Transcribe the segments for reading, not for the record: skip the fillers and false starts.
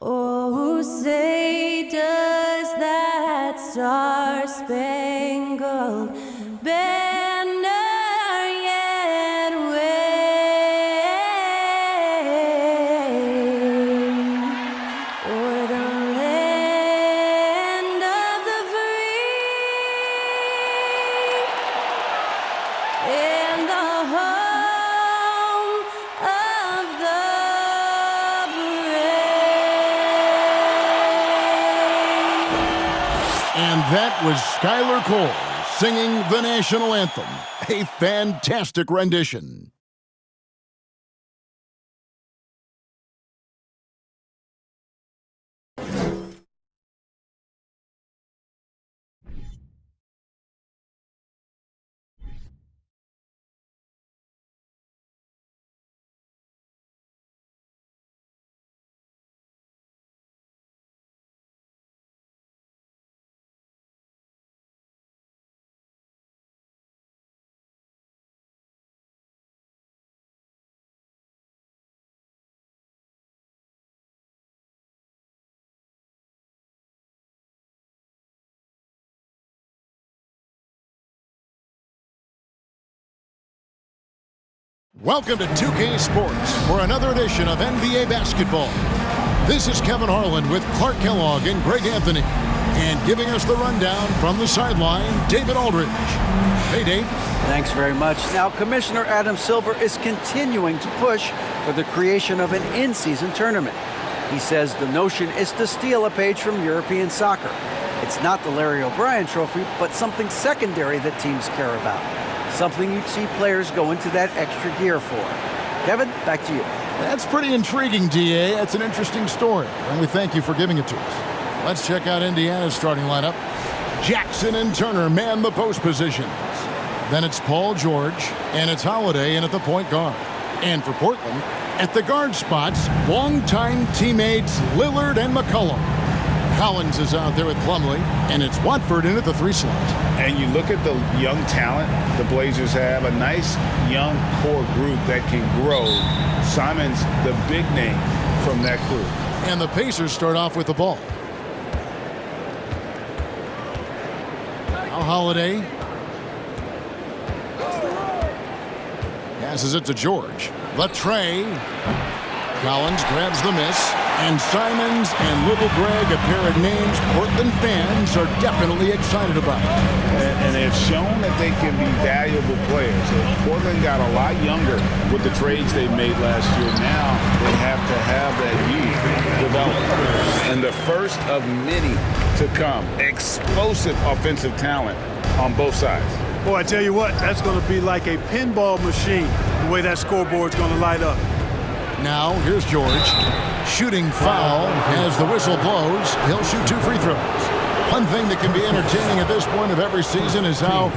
Oh, say does that star-spangled banner yet wave o'er the land of the free and the home of the And that was Skylar Cole singing the national anthem. A fantastic rendition. Welcome to 2K Sports for another edition of NBA basketball. This is Kevin Harlan with Clark Kellogg and Greg Anfernee. And giving us the rundown from the sideline, David Aldridge. Hey, Dave. Thanks very much. Now, Commissioner Adam Silver is continuing to push for the creation of an in-season tournament. He says the notion is to steal a page from European soccer. It's not the Larry O'Brien Trophy, but something secondary that teams care about. Something you'd see players go into that extra gear for. Kevin, back to you. That's pretty intriguing, DA. That's an interesting story, and we thank you for giving it to us. Let's check out Indiana's starting lineup. Jackson and Turner man the post positions. Then it's Paul George, and it's Holiday in at the point guard. And for Portland, at the guard spots, longtime teammates Lillard and McCollum. Collins is out there with Plumlee, and it's Watford in at the 3 slot. And you look at the young talent the Blazers have, a nice young core group that can grow. Simon's the big name from that group. And the Pacers start off with the ball. Now Holiday passes it to George. The tray. Collins grabs the miss. And Simons and Little Greg, a pair of names Portland fans are definitely excited about. And they've shown that they can be valuable players. Portland got a lot younger with the trades they made last year. Now they have to have that youth develop. And the first of many to come. Explosive offensive talent on both sides. Boy, I tell you what, that's going to be like a pinball machine, the way that scoreboard's going to light up. Now, here's George. Shooting foul as the whistle blows. He'll shoot 2 free throws. One thing that can be entertaining at this point of every season is how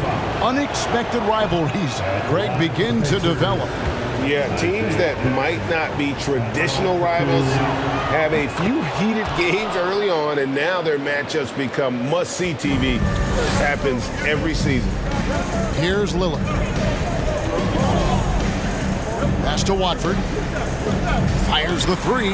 unexpected rivalries, Greg, begin to develop. Yeah, teams that might not be traditional rivals have a few heated games early on, and now their matchups become must-see TV. Happens every season. Here's Lillard. Pass to Watford. Fires the 3.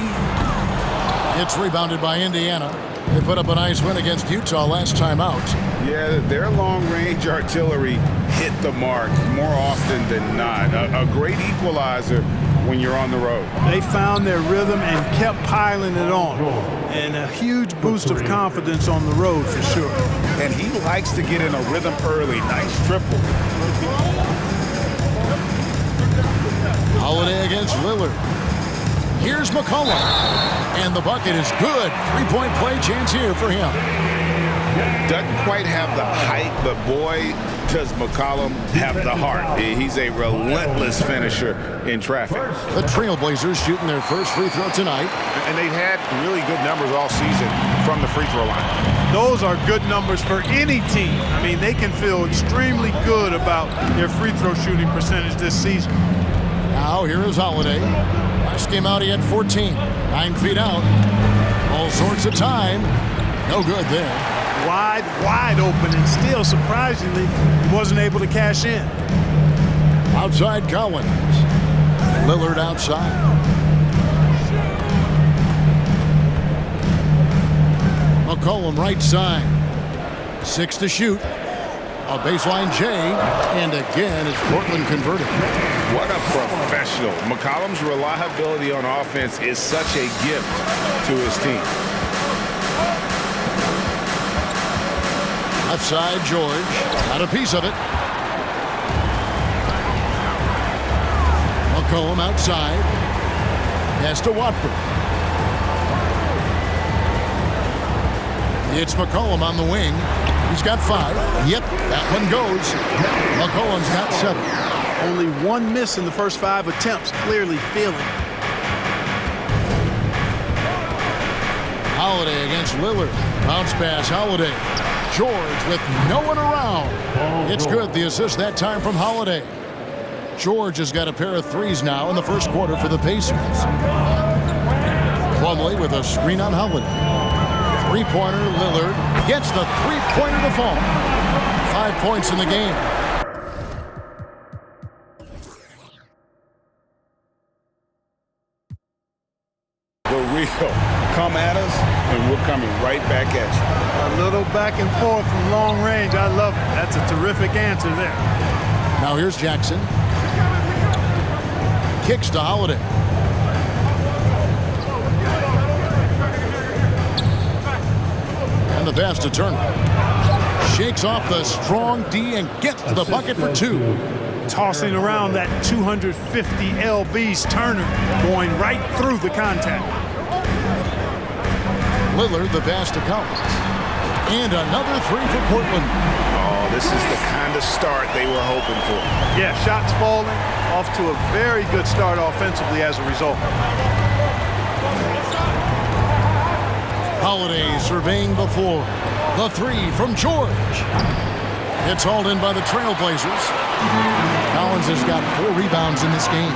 It's rebounded by Indiana. They put up a nice win against Utah last time out. Yeah, their long-range artillery hit the mark more often than not. A great equalizer when you're on the road. They found their rhythm and kept piling it on. And a huge boost of confidence on the road for sure. And he likes to get in a rhythm early. Nice triple. Holiday against Lillard. Here's McCollum. And the bucket is good. 3-point play chance here for him. Doesn't quite have the height, but boy, does McCollum have the heart. He's a relentless finisher in traffic. The Trailblazers shooting their first free throw tonight. And they've had really good numbers all season from the free throw line. Those are good numbers for any team. I mean, they can feel extremely good about their free throw shooting percentage this season. Now here is Holiday. Last game out he had 14. 9 feet out. All sorts of time. No good there. Wide open, and still, surprisingly, he wasn't able to cash in. Outside Collins. Lillard outside. McCollum right side. 6 to shoot. A baseline J, and again it's Portland converted. What a professional. McCollum's reliability on offense is such a gift to his team. Left side, George. Got a piece of it. McCollum outside. Pass to Watford. It's McCollum on the wing. He's got 5. Yep, that one goes. McCollum's got 7. Only one miss in the first 5 attempts, clearly feeling it. Holiday against Lillard. Bounce pass, Holiday. George with no one around. It's good, the assist that time from Holiday. George has got a pair of 3s now in the first quarter for the Pacers. Plumlee with a screen on Holiday. Three-pointer, Lillard gets the three-pointer to fall. 5 points in the game. The real come at us, and we're coming right back at you. A little back and forth from long range. I love it. That's a terrific answer there. Now here's Jackson. Kicks to Holiday. And the pass to Turner. Shakes off the strong D and gets the bucket for 2. Tossing around that 250 lbs, Turner going right through the contact. Lillard the pass to Collins. And another 3 for Portland. Oh, this is the kind of start they were hoping for. Yeah, shots falling, off to a very good start offensively as a result. Holiday surveying the floor. The 3 from George. It's hauled in by the Trailblazers. Collins has got 4 rebounds in this game.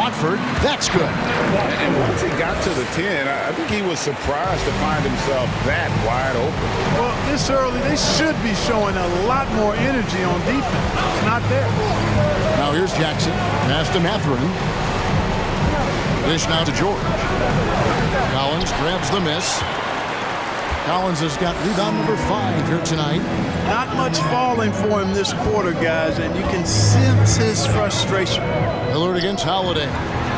Watford, that's good. And once he got to the 10, I think he was surprised to find himself that wide open. Well, this early, they should be showing a lot more energy on defense. It's not there. Now here's Jackson. Pass to Anfernee. Dish now to George. Collins grabs the miss. Collins has got rebound number 5 here tonight. Not much falling for him this quarter, guys, and you can sense his frustration. Lillard against Holiday.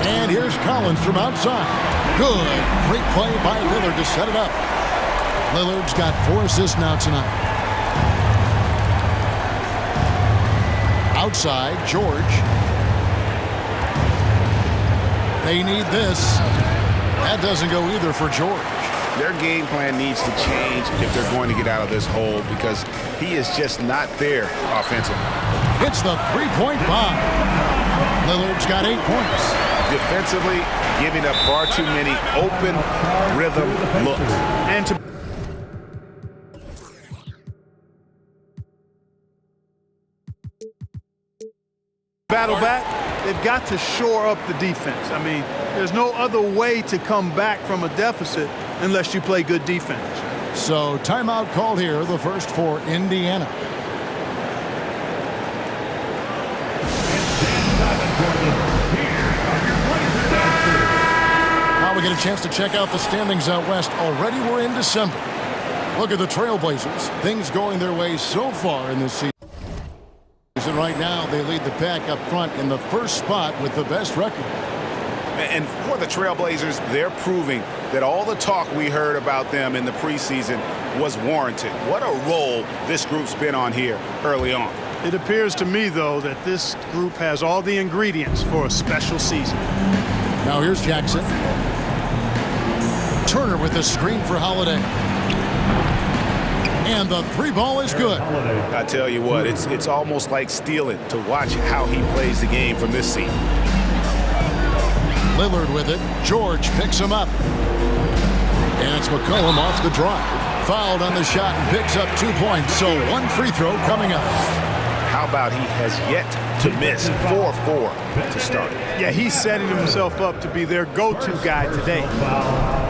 And here's Collins from outside. Good. Great play by Lillard to set it up. Lillard's got 4 assists now tonight. Outside, George. They need this. That doesn't go either for George. Their game plan needs to change if they're going to get out of this hole because he is just not there offensively. It's the 3-point bomb. Lillard's got 8 points. Defensively, giving up far too many open rhythm looks. And to battle back, they've got to shore up the defense. I mean, there's no other way to come back from a deficit unless you play good defense. So timeout called here, the first for Indiana. Now we get a chance to check out the standings out west. Already we're in December. Look at the Trailblazers. Things going their way so far in this season. Right now, they lead the pack up front in the first spot with the best record. And for the Trailblazers, they're proving that all the talk we heard about them in the preseason was warranted. What a role this group's been on here early on. It appears to me, though, that this group has all the ingredients for a special season. Now here's Jackson. Turner with the screen for Holiday. And the 3-ball is good. I tell you what, it's almost like stealing to watch how he plays the game from this seat. Lillard with it. George picks him up. And it's McCollum off the drive. Fouled on the shot and picks up 2 points. So 1 free throw coming up. How about he has yet to miss 4-4 to start? Yeah, he's setting himself up to be their go-to guy today.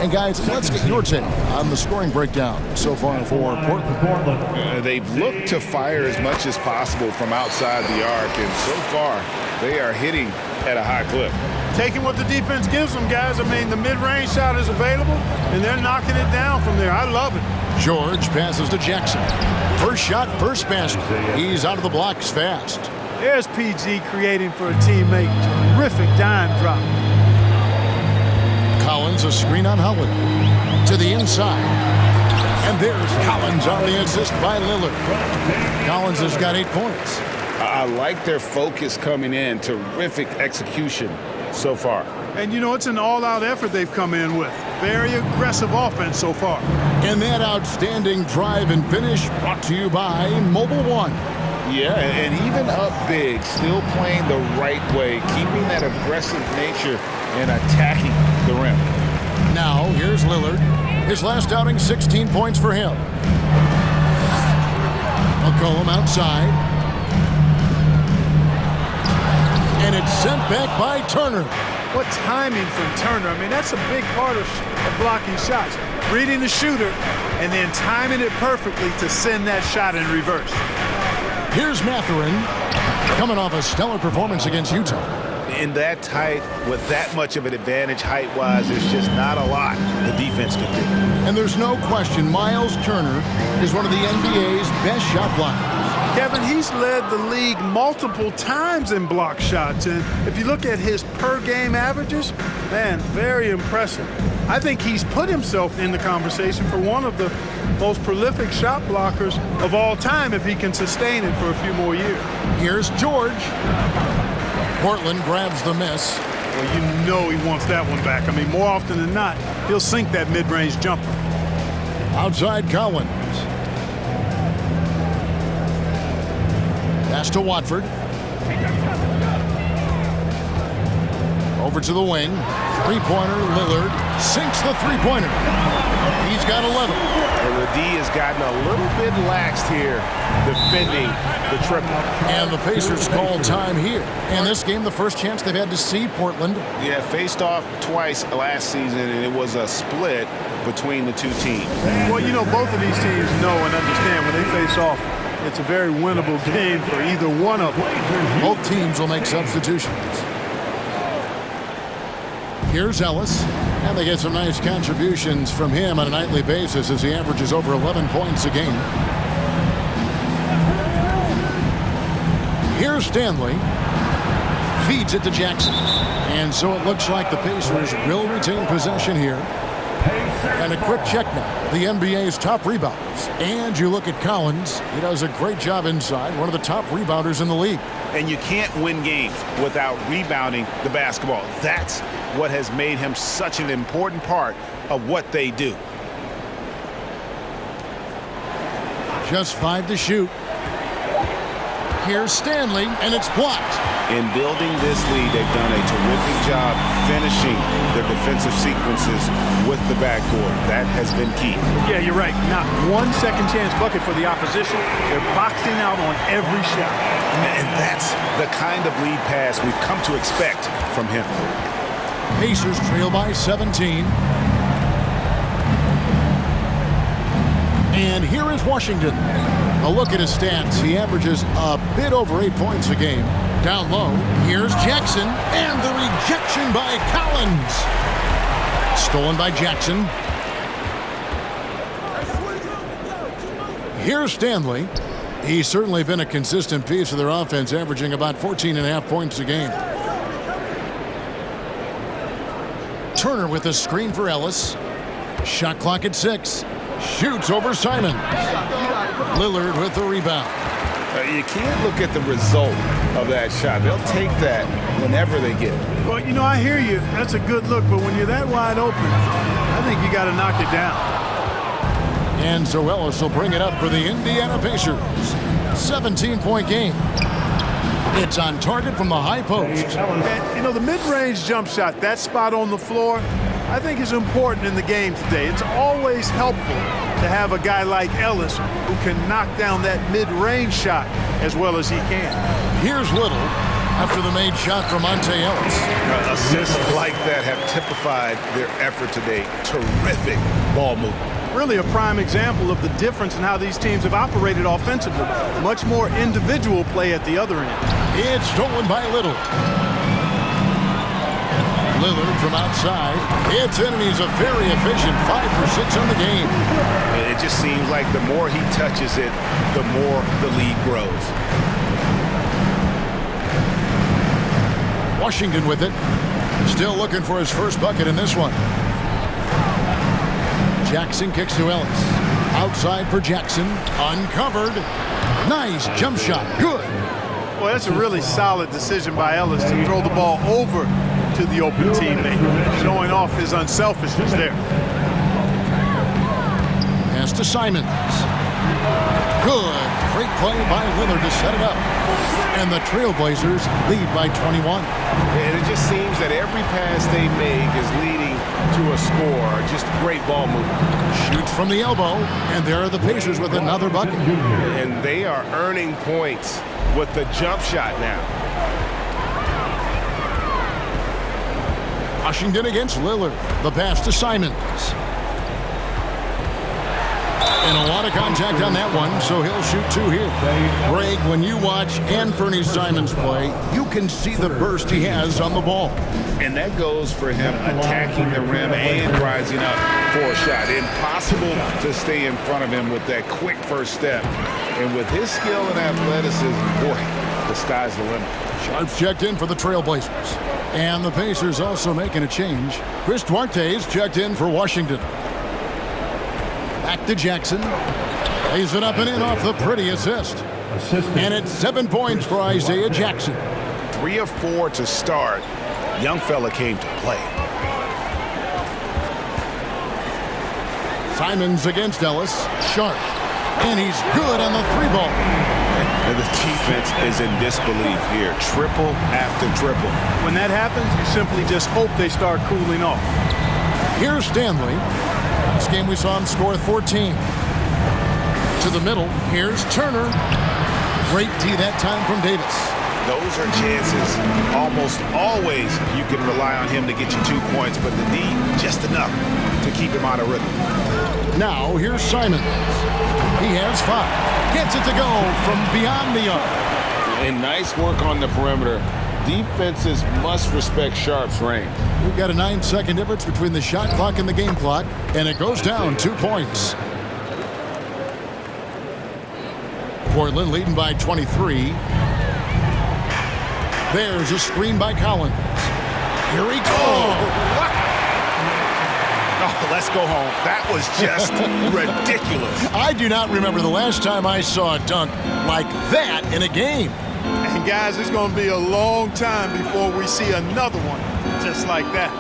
And guys, let's get your take on the scoring breakdown so far for Portland. They've looked to fire as much as possible from outside the arc, and so far They are hitting at a high clip. Taking what the defense gives them, guys. I mean, the mid-range shot is available, and they're knocking it down from there. I love it. George passes to Jackson. First shot, first basket. He's out of the blocks fast. There's PG creating for a teammate. Terrific dime drop. Collins, a screen on Holiday. To the inside. And there's Collins on the assist by Lillard. Collins has got 8 points. I like their focus coming in. Terrific execution so far. And, you know, it's an all-out effort they've come in with. Very aggressive offense so far. And that outstanding drive and finish brought to you by Mobile One. Yeah, and even up big, still playing the right way, keeping that aggressive nature and attacking the rim. Now, here's Lillard. His last outing, 16 points for him. McCollum outside. And it's sent back by Turner. What timing from Turner. I mean, that's a big part of blocking shots. Reading the shooter and then timing it perfectly to send that shot in reverse. Here's Mathurin, coming off a stellar performance against Utah. In that tight, with that much of an advantage height-wise, there's just not a lot the defense can do. And there's no question Miles Turner is one of the NBA's best shot blockers. Kevin, he's led the league multiple times in block shots. And if you look at his per-game averages, man, very impressive. I think he's put himself in the conversation for one of the most prolific shot blockers of all time if he can sustain it for a few more years. Here's George. Portland grabs the miss. Well, you know he wants that one back. I mean, more often than not, he'll sink that mid-range jumper. Outside Collins. Pass to Watford. Over to the wing. Three-pointer, Lillard sinks the three-pointer. He's got 11. And the D has gotten a little bit laxed here, defending the triple. And the Pacers call time here. In this game, the first chance they've had to see Portland. Yeah, faced off twice last season, and it was a split between the two teams. Well, you know, both of these teams know and understand when they face off, it's a very winnable game for either one of them. Both teams will make substitutions. Here's Ellis, and they get some nice contributions from him on a nightly basis as he averages over 11 points a game. Here's Stanley. Feeds it to Jackson. And so it looks like the Pacers will retain possession here. And a quick check now. The NBA's top rebounders. And you look at Collins. He does a great job inside. One of the top rebounders in the league. And you can't win games without rebounding the basketball. That's what has made him such an important part of what they do. Just 5 to shoot. Here's Stanley, and it's blocked. In building this lead, they've done a terrific job finishing their defensive sequences with the backboard. That has been key. Yeah, you're right. Not one second chance bucket for the opposition. They're boxing out on every shot. And that's the kind of lead pass we've come to expect from him. Pacers trail by 17. And here is Washington. A look at his stats. He averages a bit over 8 points a game. Down low, here's Jackson, and the rejection by Collins. Stolen by Jackson. Here's Stanley. He's certainly been a consistent piece of their offense, averaging about 14.5 points a game. Turner with a screen for Ellis. Shot clock at 6. Shoots over Simons. Lillard with the rebound. You can't look at the result of that shot. They'll take that whenever they get it. Well, you know, I hear you. That's a good look, but when you're that wide open, I think you got to knock it down. And so Ellis will bring it up for the Indiana Pacers. 17-point game. It's on target from the high post. And, you know, the mid-range jump shot, that spot on the floor, I think is important in the game today. It's always helpful to have a guy like Ellis who can knock down that mid-range shot as well as he can. Here's Little after the made shot from Monte Ellis. Assists like that have typified their effort today. Terrific ball movement. really a prime example of the difference in how these teams have operated offensively. Much more individual play at the other end. It's stolen by Little. Lillard from outside. It's in, and he's a very efficient 5 for 6 on the game. It just seems like the more he touches it, the more the lead grows. Washington with it. Still looking for his first bucket in this one. Jackson kicks to Ellis. Outside for Jackson. Uncovered. Nice jump shot. Good. Well, that's a really solid decision by Ellis to throw the ball over to the open teammate, showing off his unselfishness there. Pass to Simons. Good. Great play by Lillard to set it up. And the Trailblazers lead by 21. And it just seems that every pass they make is leading to a score. Just great ball movement. Shoots from the elbow, and there are the Pacers with another bucket. And they are earning points with the jump shot now. Washington against Lillard. The pass to Simons. And a lot of contact on that one, so he'll shoot 2 here. Greg, when you watch Anfernee Simons play, you can see the burst he has on the ball. And that goes for him attacking the rim and rising up for a shot. Impossible to stay in front of him with that quick first step. And with his skill and athleticism, boy, the sky's the limit. Sharps checked in for the Trailblazers. And the Pacers also making a change. Chris Duarte's checked in for Washington. Back to Jackson. Lays it up and in off the pretty assist. And it's 7 points for Isaiah Jackson. 3 of 4 to start. Young fella came to play. Simons against Ellis. Sharp. And he's good on the 3-ball. And the defense is in disbelief here. Triple after triple. When that happens, you simply just hope they start cooling off. Here's Stanley. Last game we saw him score 14. To the middle. Here's Turner. Great D that time from Davis. Those are chances. Almost always you can rely on him to get you 2 points, but the D, just enough to keep him out of rhythm. Now here's Simons. He has 5. Gets it to go from beyond the arc. And nice work on the perimeter. Defenses must respect Sharp's range. We've got a 9-second difference between the shot clock and the game clock, and it goes down 2 points. Portland leading by 23. There's a screen by Collins. Here he goes. Oh, let's go home. That was just ridiculous. I do not remember the last time I saw a dunk like that in a game. And guys, it's going to be a long time before we see another one just like that.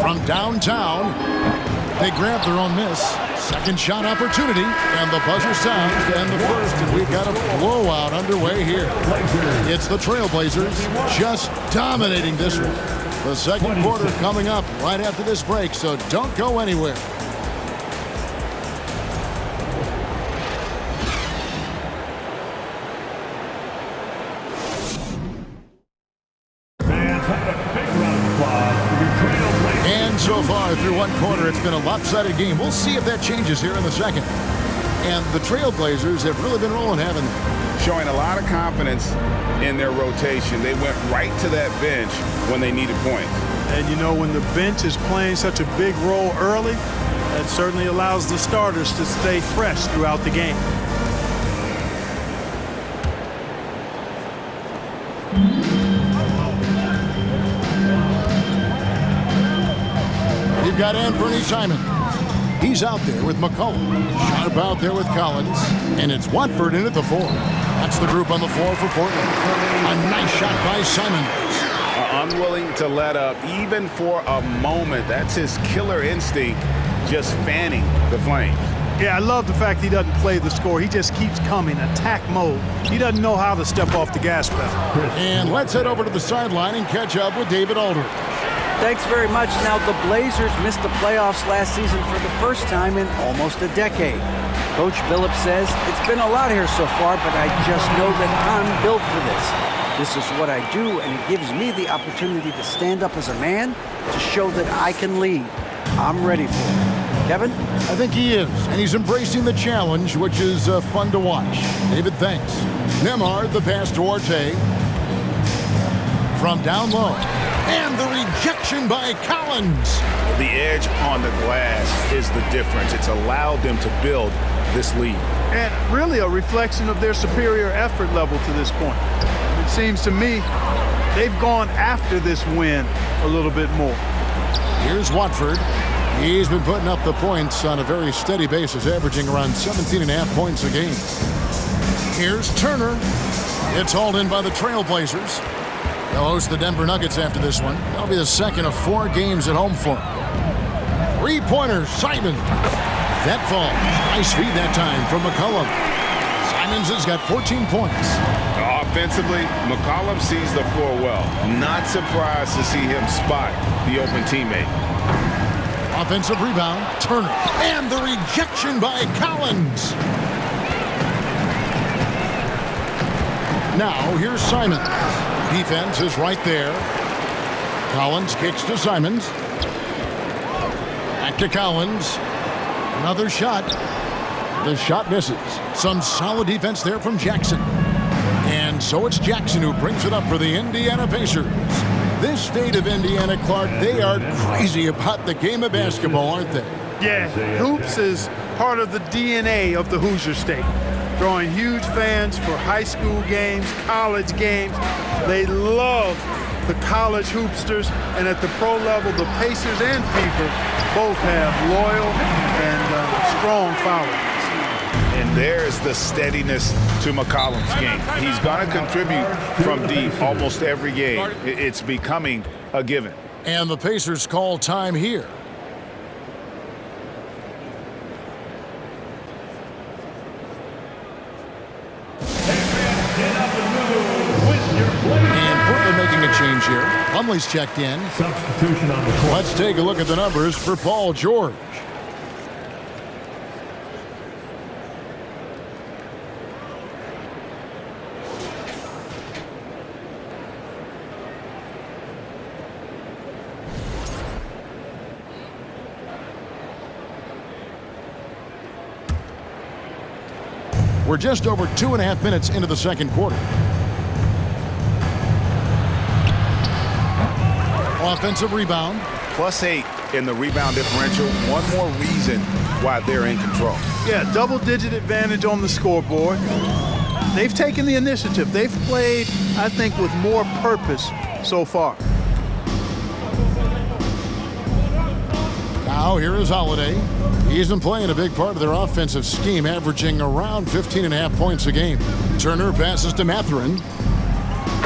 From downtown, they grab their own miss. Second shot opportunity, and the buzzer sounds, and the first, and we've got a blowout underway here. It's the Trailblazers just dominating this one. The second quarter coming up right after this break, so don't go anywhere. And so far through one quarter, it's been a lopsided game. We'll see if that changes here in the second. And the Trailblazers have really been rolling, haven't they? Showing a lot of confidence in their rotation. They went right to that bench when they needed points. And you know, when the bench is playing such a big role early, that certainly allows the starters to stay fresh throughout the game. You've got Anfernee Simons. He's out there with McCollum. Sharp out there with Collins. And it's Watford in at the 4. That's the group on the floor for Portland. A nice shot by Simons. Unwilling to let up even for a moment. That's his killer instinct, just fanning the flames. Yeah, I love the fact he doesn't play the score. He just keeps coming, attack mode. He doesn't know how to step off the gas pedal. And let's head over to the sideline and catch up with David Aldridge. Thanks very much. Now, the Blazers missed the playoffs last season for the first time in almost a decade. Coach Billups says, it's been a lot here so far, but I just know that I'm built for this. This is what I do, and it gives me the opportunity to stand up as a man, to show that I can lead. I'm ready for it. Kevin? I think he is, and he's embracing the challenge, which is fun to watch. David, thanks. Nemhard, the pass to Orte. From down low. And the rejection by Collins. The edge on the glass is the difference. It's allowed them to build this lead. And really a reflection of their superior effort level to this point. It seems to me they've gone after this win a little bit more. Here's Watford. He's been putting up the points on a very steady basis, averaging around 17.5 points a game. Here's Turner. It's hauled in by the Trailblazers. They'll host the Denver Nuggets after this one. That'll be the second of 4 games at home for them. Three-pointer, Simon. That falls. Nice feed that time from McCollum. Simons has got 14 points. Offensively, McCollum sees the floor well. Not surprised to see him spot the open teammate. Offensive rebound, Turner. And the rejection by Collins. Now, here's Simons. Defense is right there. Collins kicks to Simons. Back to Collins. Another shot. The shot misses. Some solid defense there from Jackson. And so it's Jackson who brings it up for the Indiana Pacers. This state of Indiana, Clark, they are crazy about the game of basketball, aren't they? Yeah, hoops is part of the DNA of the Hoosier State. Drawing huge fans for high school games, college games. They love the college hoopsters, and at the pro level, the Pacers and Fever both have loyal and strong followers. And there's the steadiness to McCollum's game. He's going to contribute from deep almost every game. It's becoming a given. And the Pacers call time here. And Portland making a change here. Plumlee's checked in. Substitution on the court. Let's take a look at the numbers for Paul George. We're just over 2.5 minutes into the second quarter. Offensive rebound. +8 in the rebound differential. One more reason why they're in control. Yeah, double-digit advantage on the scoreboard. They've taken the initiative. They've played, I think, with more purpose so far. Now here is Holiday. He's been playing a big part of their offensive scheme, averaging around 15.5 points a game. Turner passes to Mathurin.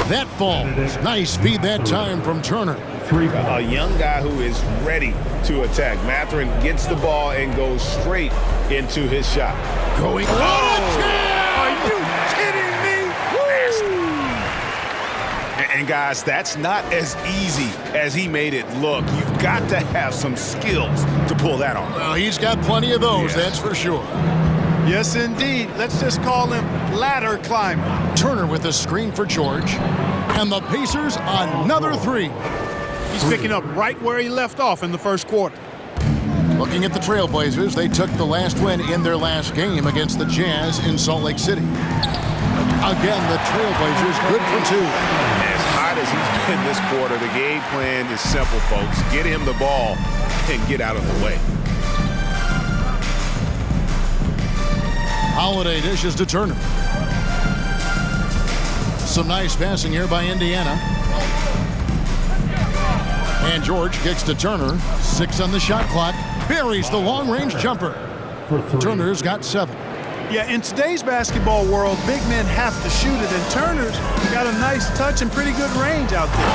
That falls. Nice feed that time from Turner. A young guy who is ready to attack. Mathurin gets the ball and goes straight into his shot. Going low. Are you kidding me? And guys, that's not as easy as he made it look. You've got to have some skills to pull that off. Well, he's got plenty of those, that's for sure. Yes, indeed. Let's just call him ladder climber. Turner with a screen for George. And the Pacers another three. He's picking up right where he left off in the first quarter. Looking at the Trailblazers, they took the last win in their last game against the Jazz in Salt Lake City. Again, the Trailblazers good for 2. As hot as he's been this quarter, the game plan is simple, folks. Get him the ball and get out of the way. Holiday dishes to Turner. Some nice passing here by Indiana. And George kicks to Turner. 6 on the shot clock. Buries the long-range jumper. Turner's got 7. Yeah, in today's basketball world, big men have to shoot it, and Turner's got a nice touch and pretty good range out there.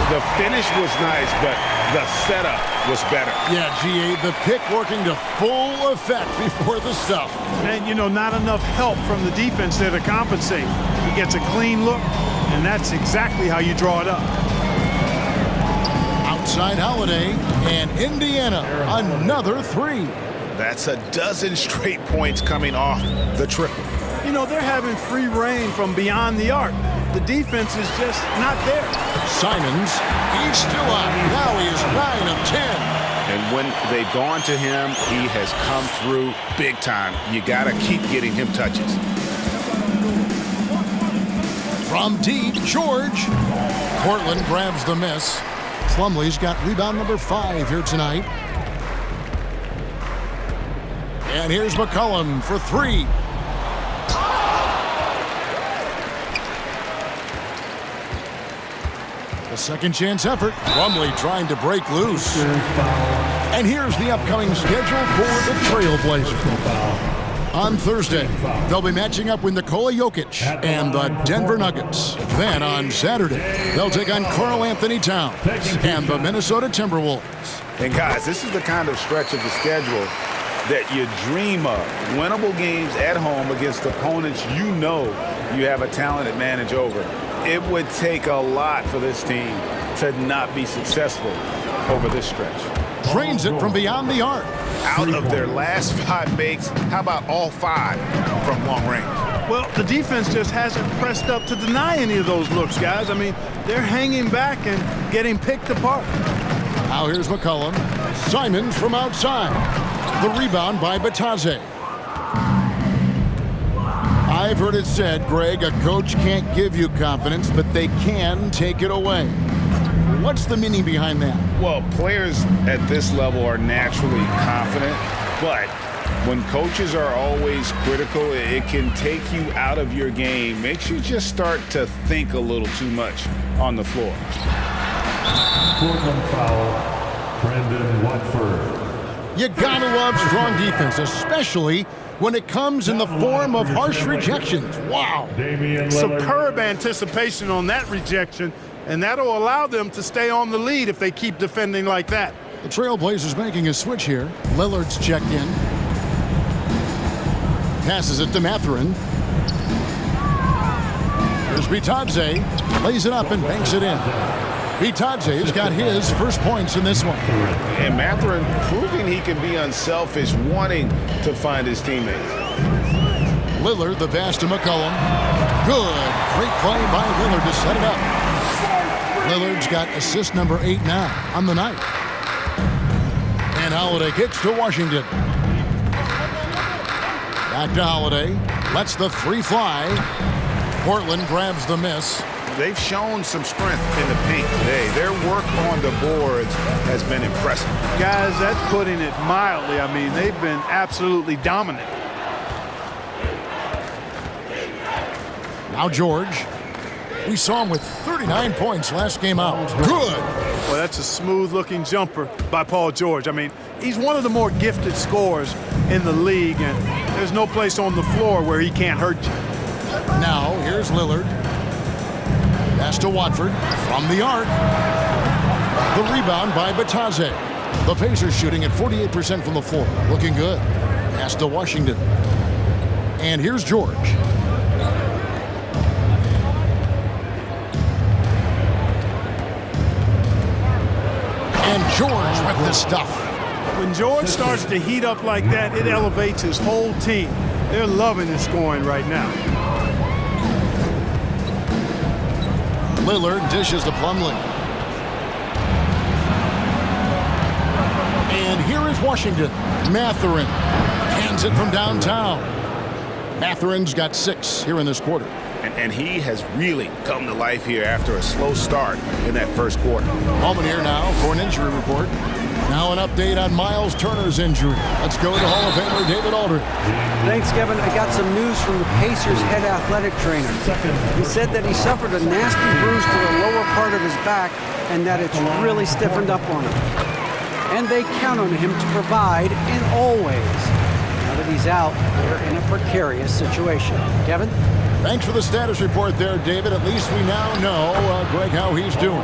The finish was nice, but the setup was better. Yeah, GA, the pick working to full effect before the stuff. And, you know, not enough help from the defense there to compensate. He gets a clean look, and that's exactly how you draw it up. Outside Holiday, and Indiana, another 3. That's a dozen straight points coming off the triple. You know, they're having free reign from beyond the arc. The defense is just not there. Simons, he's still up. Now he is 9 of 10. And when they've gone to him, he has come through big time. You got to keep getting him touches. From deep, George. Portland grabs the miss. Plumlee's got rebound number 5 here tonight. And here's McCollum for 3. A second chance effort. Plumlee trying to break loose. And here's the upcoming schedule for the Trailblazers. On Thursday, they'll be matching up with Nikola Jokic and the Denver Nuggets. Then on Saturday, they'll take on Karl Anthony Towns and the Minnesota Timberwolves. And guys, this is the kind of stretch of the schedule that you dream of. Winnable games at home against opponents you know you have a talented advantage over. It would take a lot for this team to not be successful over this stretch. Drains it from beyond the arc. Out of their last 5 makes, how about all 5 from long range? Well, the defense just hasn't pressed up to deny any of those looks, guys. I mean, they're hanging back and getting picked apart. Now here's McCollum. Simons from outside. The rebound by Batadze. I've heard it said, Greg, a coach can't give you confidence, but they can take it away. What's the meaning behind that? Well, players at this level are naturally confident, but when coaches are always critical, it can take you out of your game. Makes you just start to think a little too much on the floor. Portland foul, Brandon Watford. You gotta love strong defense, especially when it comes in the form of harsh rejections. Wow. Superb anticipation on that rejection, and that'll allow them to stay on the lead if they keep defending like that. The Trailblazers making a switch here. Lillard's checked in. Passes it to Mathurin. Here's Batadze. Lays it up and banks it in. Batadze's got his first points in this one. And Mathurin proving he can be unselfish, wanting to find his teammates. Lillard, the pass to McCollum. Good. Great play by Lillard to set it up. Lillard's got assist number 8 now on the night. And Holiday kicks to Washington. Back to Holiday. Lets the 3 fly. Portland grabs the miss. They've shown some strength in the paint today. Their work on the boards has been impressive. Guys, that's putting it mildly. I mean, they've been absolutely dominant. Now George. We saw him with 39 points last game out. Good. Well, that's a smooth-looking jumper by Paul George. I mean, he's one of the more gifted scorers in the league, and there's no place on the floor where he can't hurt you. Now, here's Lillard. Pass to Watford from the arc. The rebound by Batadze. The Pacers shooting at 48% from the floor. Looking good. Pass to Washington. And here's George. And George with the stuff. When George starts to heat up like that, it elevates his whole team. They're loving his scoring right now. Lillard dishes to Plumlee. And here is Washington. Mathurin hands it from downtown. Mathurin's got 6 here in this quarter. And he has really come to life here after a slow start in that first quarter. Moment here now for an injury report. Now an update on Miles Turner's injury. Let's go to Hall of Famer David Aldridge. Thanks, Kevin. I got some news from the Pacers head athletic trainer. He said that he suffered a nasty bruise to the lower part of his back and that it's really stiffened up on him. And they count on him to provide in all ways. Now that he's out, they're in a precarious situation. Kevin? Thanks for the status report there, David. At least we now know, Greg, how he's doing.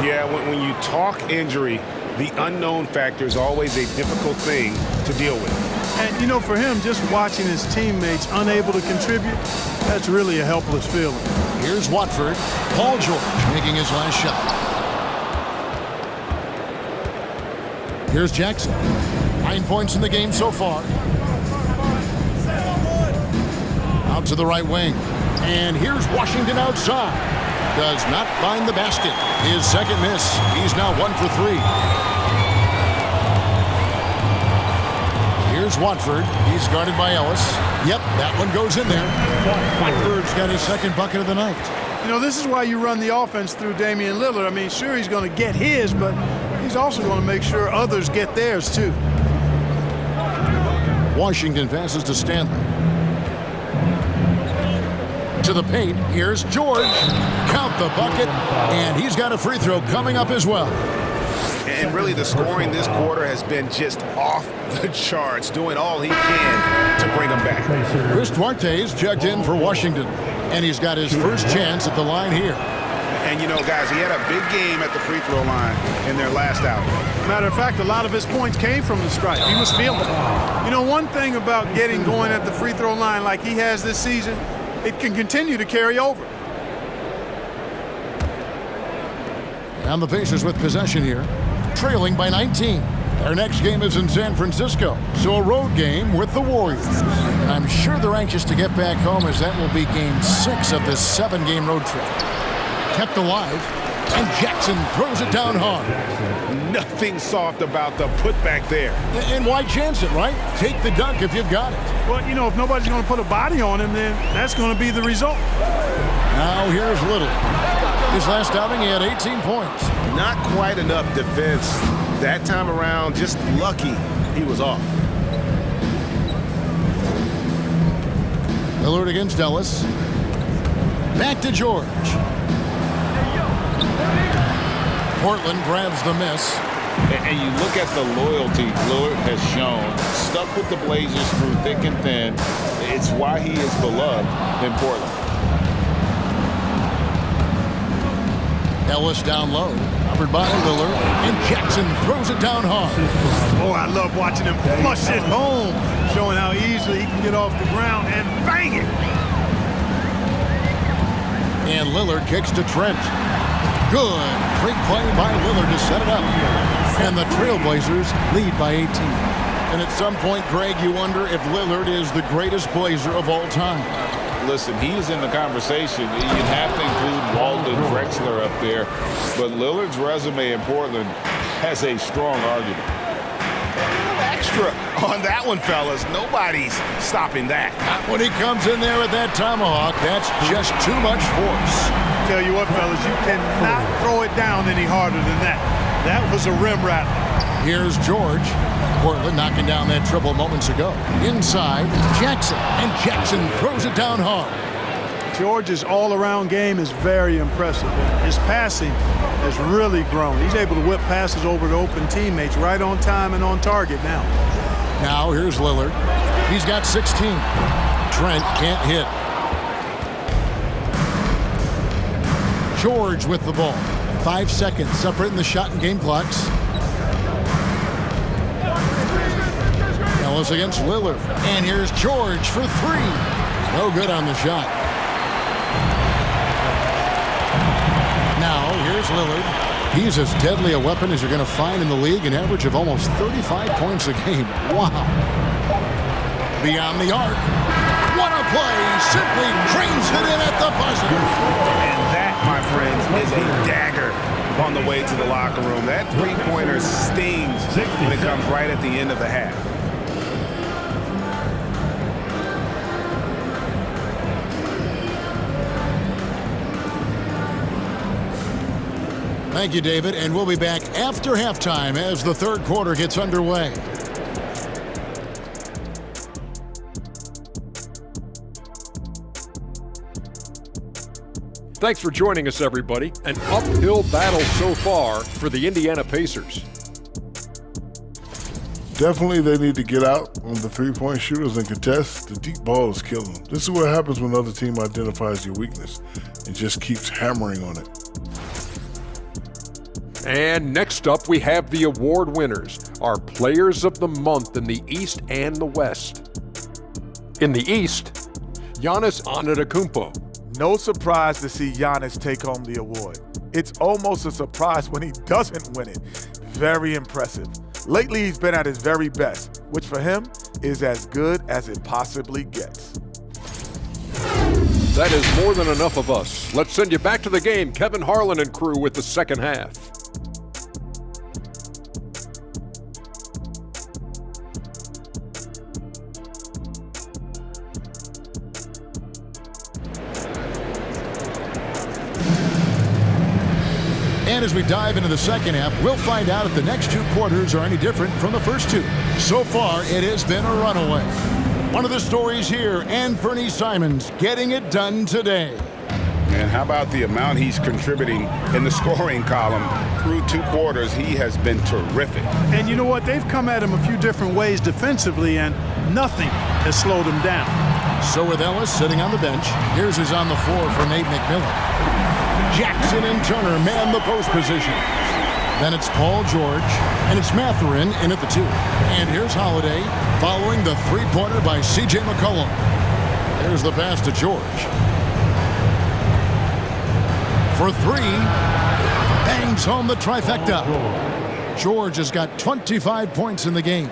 Yeah, when you talk injury, the unknown factor is always a difficult thing to deal with. And, you know, for him, just watching his teammates unable to contribute, that's really a helpless feeling. Here's Watford. Paul George making his last shot. Here's Jackson. 9 points in the game so far. Out to the right wing. And here's Washington outside. Does not find the basket. His second miss. He's now 1 for 3. Here's Watford. He's guarded by Ellis. Yep, that one goes in there. Watford's got his second bucket of the night. You know, this is why you run the offense through Damian Lillard. I mean, sure, he's going to get his, but he's also going to make sure others get theirs, too. Washington passes to Stanley. To the paint. Here's George. Count the bucket. And he's got a free throw coming up as well. And really, the scoring this quarter has been just off the charts, doing all he can to bring them back. Chris Duarte's checked in for Washington, and he's got his first chance at the line here. And, you know, guys, he had a big game at the free throw line in their last outing. Matter of fact, a lot of his points came from the stripe. He was feeling it. You know, one thing about getting going at the free throw line like he has this season, it can continue to carry over. And the Pacers with possession here, trailing by 19. Their next game is in San Francisco, so a road game with the Warriors. I'm sure they're anxious to get back home, as that will be game 6 of this 7-game road trip. Kept alive, and Jackson throws it down hard. Nothing soft about the putback there. And why chance it, right? Take the dunk if you've got it. Well, you know, if nobody's going to put a body on him, then that's going to be the result. Now here's Little. His last outing, he had 18 points. Not quite enough defense that time around. Just lucky he was off. Lillard against Ellis. Back to George. Portland grabs the miss. And you look at the loyalty Lillard has shown, stuck with the Blazers through thick and thin. It's why he is beloved in Portland. Ellis down low, covered by Lillard, and Jackson throws it down hard. Oh, I love watching him flush it home, showing how easily he can get off the ground and bang it. And Lillard kicks to Trent. Good. Great play by Lillard to set it up. And the Trailblazers lead by 18. And at some point, Greg, you wonder if Lillard is the greatest Blazer of all time. Listen, he is in the conversation. You'd have to include Walden Drexler up there. But Lillard's resume in Portland has a strong argument. Extra on that one, fellas. Nobody's stopping that. When he comes in there with that tomahawk, that's just too much force. Tell you what, fellas, you cannot throw it down any harder than that. That was a rim rattler. Here's George. Portland knocking down that triple moments ago. Inside, Jackson. And Jackson throws it down hard. George's all-around game is very impressive. His passing has really grown. He's able to whip passes over to open teammates right on time and on target now. Now here's Lillard. He's got 16. Trent can't hit. George with the ball. 5 seconds separating the shot and game clocks. Ellis against Lillard. And here's George for 3. No good on the shot. Now here's Lillard. He's as deadly a weapon as you're going to find in the league, an average of almost 35 points a game. Wow. Beyond the arc. What a play. Simply cranes it in at the buzzer. And that, my friends, is a dagger on the way to the locker room. That three-pointer stings when it comes right at the end of the half. Thank you, David, and we'll be back after halftime as the third quarter gets underway. Thanks for joining us, everybody. An uphill battle so far for the Indiana Pacers. Definitely they need to get out on the three-point shooters and contest. The deep ball is killing them. This is what happens when another team identifies your weakness and just keeps hammering on it. And next up, we have the award winners, our Players of the Month in the East and the West. In the East, Giannis Antetokounmpo. No surprise to see Giannis take home the award. It's almost a surprise when he doesn't win it. Very impressive. Lately, he's been at his very best, which for him is as good as it possibly gets. That is more than enough of us. Let's send you back to the game, Kevin Harlan and crew with the second half. And as we dive into the second half, we'll find out if the next two quarters are any different from the first two. So far, it has been a runaway. One of the stories here, Anfernee Simons getting it done today. And how about the amount he's contributing in the scoring column? Through two quarters, he has been terrific. And you know what? They've come at him a few different ways defensively, and nothing has slowed him down. So with Ellis sitting on the bench, here's his on the floor for Nate McMillan. Jackson and Turner man the post position. Then it's Paul George, and it's Matherin in at the 2. And here's Holiday following the three-pointer by C.J. McCollum. There's the pass to George. For 3, bangs home the trifecta. George has got 25 points in the game.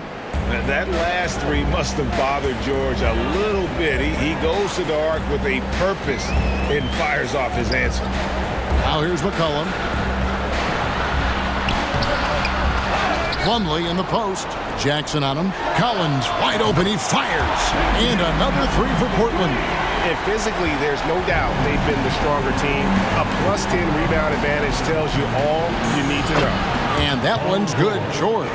That last 3 must have bothered George a little bit. He goes to the arc with a purpose and fires off his answer. Now here's McCollum. Plumlee in the post. Jackson on him. Collins wide open. He fires. And another 3 for Portland. And physically, there's no doubt they've been the stronger team. A plus 10 rebound advantage tells you all you need to know. And that one's good, George.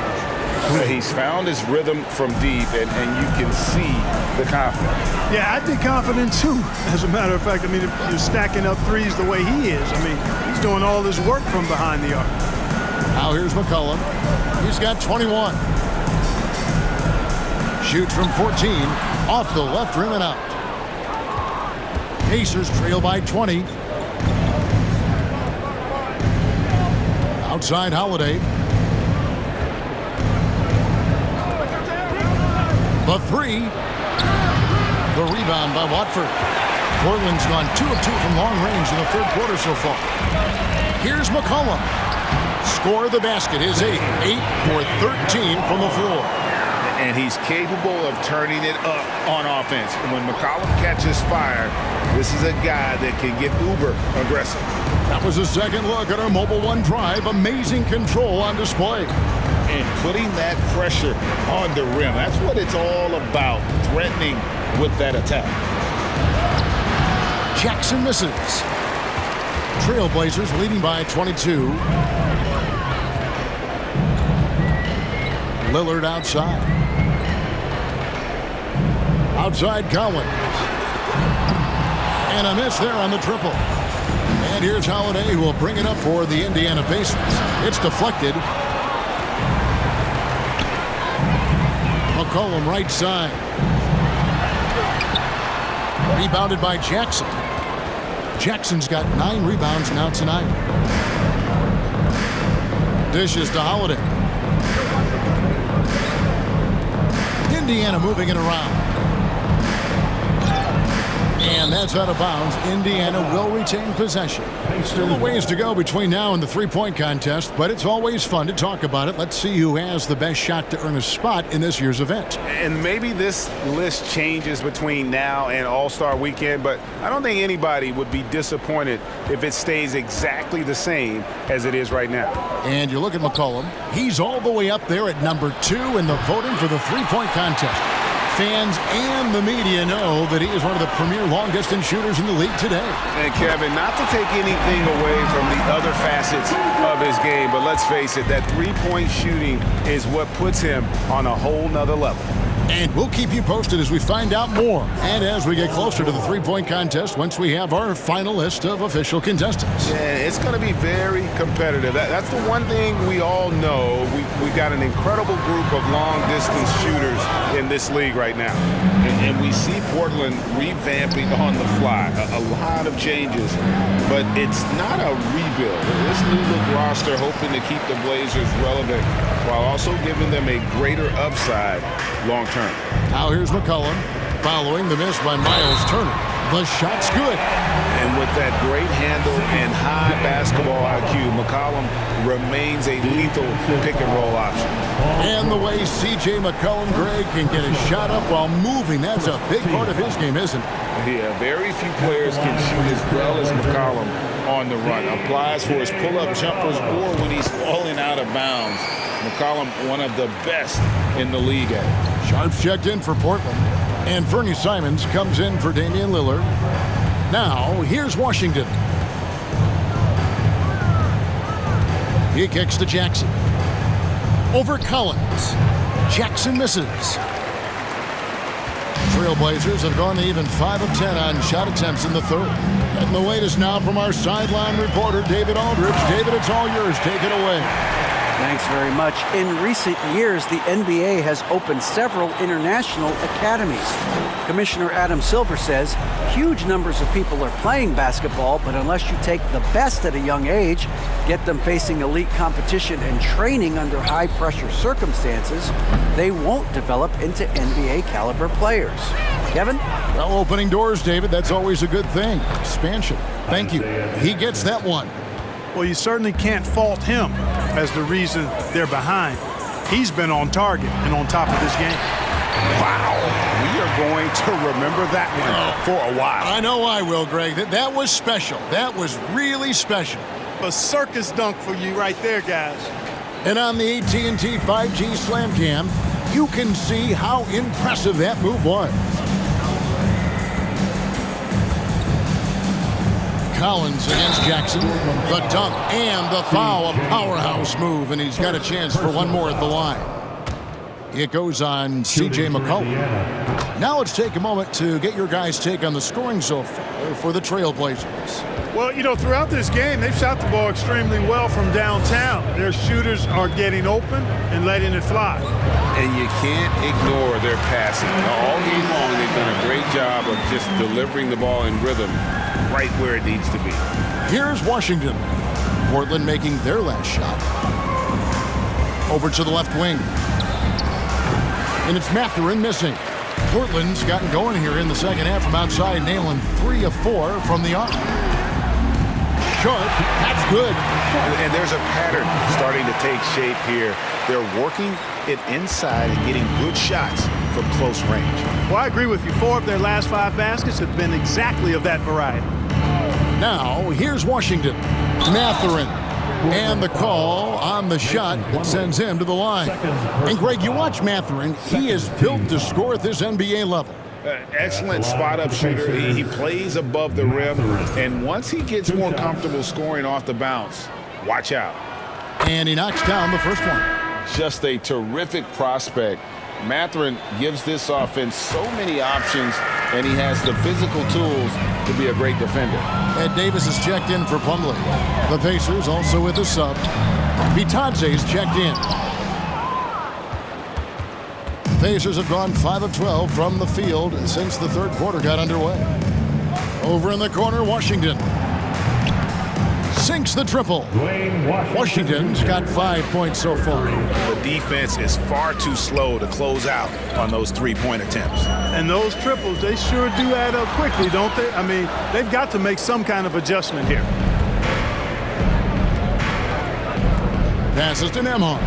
He's found his rhythm from deep, and you can see the confidence. Yeah, I'd be confident too, as a matter of fact. I mean, if you're stacking up threes the way he is, I mean, he's doing all his work from behind the arc. Now here's McCollum. He's got 21. Shoots from 14, off the left rim and out. Pacers trail by 20. Outside Holiday. The 3. The rebound by Watford. Portland's gone 2 of 2 from long range in the third quarter so far. Here's McCollum. Score the basket, his 8th. 8 for 13 from the floor. And he's capable of turning it up on offense. When McCollum catches fire, this is a guy that can get uber aggressive. That was a second look at our Mobile One drive. Amazing control on display. And putting that pressure on the rim. That's what it's all about, threatening with that attack. Jackson misses. Trailblazers leading by 22. Lillard outside. Outside Collins. And a miss there on the triple. And here's Holiday, who will bring it up for the Indiana Pacers. It's deflected. McCollum right side. Rebounded by Jackson. Jackson's got 9 rebounds now tonight. Dishes to Holiday. Indiana moving it around. And that's out of bounds. Indiana will retain possession. Still a ways to go between now and the three-point contest, but it's always fun to talk about it. Let's see who has the best shot to earn a spot in this year's event. And maybe this list changes between now and All-Star Weekend, but I don't think anybody would be disappointed if it stays exactly the same as it is right now. And you look at McCollum. He's all the way up there at number 2 in the voting for the three-point contest. Fans and the media know that he is one of the premier long-distance shooters in the league today. And Kevin, not to take anything away from the other facets of his game, but let's face it, that three-point shooting is what puts him on a whole nother level. And we'll keep you posted as we find out more. And as we get closer to the three-point contest, once we have our final list of official contestants. Yeah, it's going to be very competitive. That's the one thing we all know. We've got an incredible group of long-distance shooters in this league right now. And we see Portland revamping on the fly. A lot of changes, but it's not a rebuild. This new look roster hoping to keep the Blazers relevant while also giving them a greater upside long term. Now here's McCollum following the miss by Miles Turner. The shot's good. And with that great handle and high basketball IQ, McCollum remains a lethal pick-and-roll option. And the way C.J. McCollum, Greg, can get a shot up while moving, that's a big part of his game, isn't it? Yeah, very few players can shoot as well as McCollum on the run. Applies for his pull-up jumpers or when he's falling out of bounds. McCollum, one of the best in the league at it. Sharps checked in for Portland. Anfernee Simons comes in for Damian Lillard. Now, here's Washington. He kicks to Jackson. Over Collins. Jackson misses. Trailblazers have gone to even 5 of 10 on shot attempts in the third. And the latest now from our sideline reporter, David Aldridge. David, it's all yours. Take it away. Thanks very much. In recent years, the NBA has opened several international academies. Commissioner Adam Silver says huge numbers of people are playing basketball, but unless you take the best at a young age, get them facing elite competition and training under high-pressure circumstances, they won't develop into NBA-caliber players. Kevin? Well, opening doors, David, that's always a good thing. Expansion. Thank you. He gets that one. Well, you certainly can't fault him as the reason they're behind. He's been on target and on top of this game. Wow. We are going to remember that one for a while. I know I will, Greg. That was special. That was really special. A circus dunk for you right there, guys. And on the AT&T 5G Slam Cam, you can see how impressive that move was. Collins against Jackson. The dunk and the foul, a powerhouse move, and he's got a chance for one more at the line. It goes on C.J. McCollum. Now let's take a moment to get your guys' take on the scoring so far for the Trailblazers. Well, you know, throughout this game, they've shot the ball extremely well from downtown. Their shooters are getting open and letting it fly. And you can't ignore their passing. All game long, they've done a great job of just delivering the ball in rhythm right where it needs to be. Here's Washington. Portland making their last shot. Over to the left wing. And it's Mathurin missing. Portland's gotten going here in the second half from outside, nailing 3 of 4 from the arc. Short, that's good. And there's a pattern starting to take shape here. They're working it inside and getting good shots from close range. Well, I agree with you. 4 of their last 5 baskets have been exactly of that variety. Now, here's Washington. Mathurin. And the call on the shot sends him to the line. And, Greg, you watch Mathurin. He is built to score at this NBA level. Excellent spot-up shooter. He plays above the rim. And once he gets more comfortable scoring off the bounce, watch out. And he knocks down the first one. Just a terrific prospect. Mathurin gives this offense so many options, and he has the physical tools to be a great defender. Ed Davis is checked in for Plumlee. The Pacers also with a sub. Bitadze's checked in. Pacers have gone 5 of 12 from the field since the third quarter got underway. Over in the corner, Washington sinks the triple. Washington's got 5 points so far. The defense is far too slow to close out on those three-point attempts. And those triples, they sure do add up quickly, don't they? I mean, they've got to make some kind of adjustment here. Passes to Nembhard.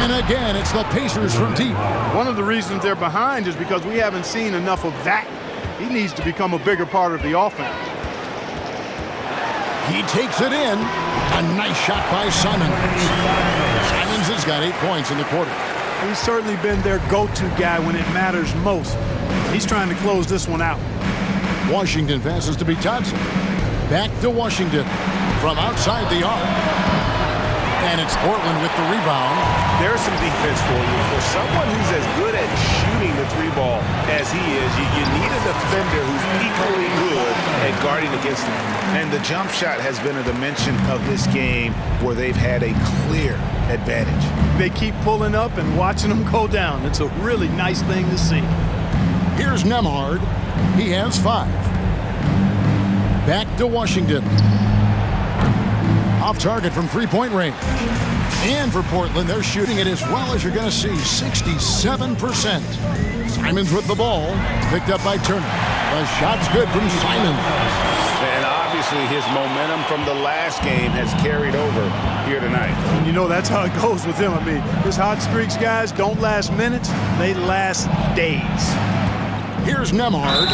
And again, it's the Pacers from deep. One of the reasons they're behind is because we haven't seen enough of that. He needs to become a bigger part of the offense. He takes it in. A nice shot by Simons. Simons has got 8 points in the quarter. He's certainly been their go-to guy when it matters most. He's trying to close this one out. Washington passes to Bitadze. Back to Washington from outside the arc. And it's Portland with the rebound. There's some defense for you. For someone who's as good at shooting the three ball as he is, you need a defender who's equally good at guarding against him. And the jump shot has been a dimension of this game where they've had a clear advantage. They keep pulling up and watching them go down. It's a really nice thing to see. Here's Nembhard. He has 5. Back to Washington. Off target from three-point range. And for Portland, they're shooting it as well as you're going to see, 67%. Simons with the ball, picked up by Turner. The shot's good from Simons. And obviously his momentum from the last game has carried over here tonight. And you know that's how it goes with him. I mean, his hot streaks, guys, don't last minutes, they last days. Here's Nembhard.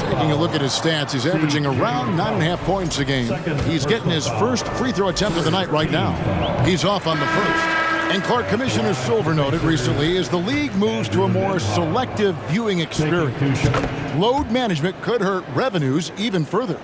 Taking a look at his stats, he's averaging around 9.5 points a game. He's getting his first free throw attempt of the night right now. He's off on the first. And Clark, Commissioner Silver noted recently, as the league moves to a more selective viewing experience, load management could hurt revenues even further.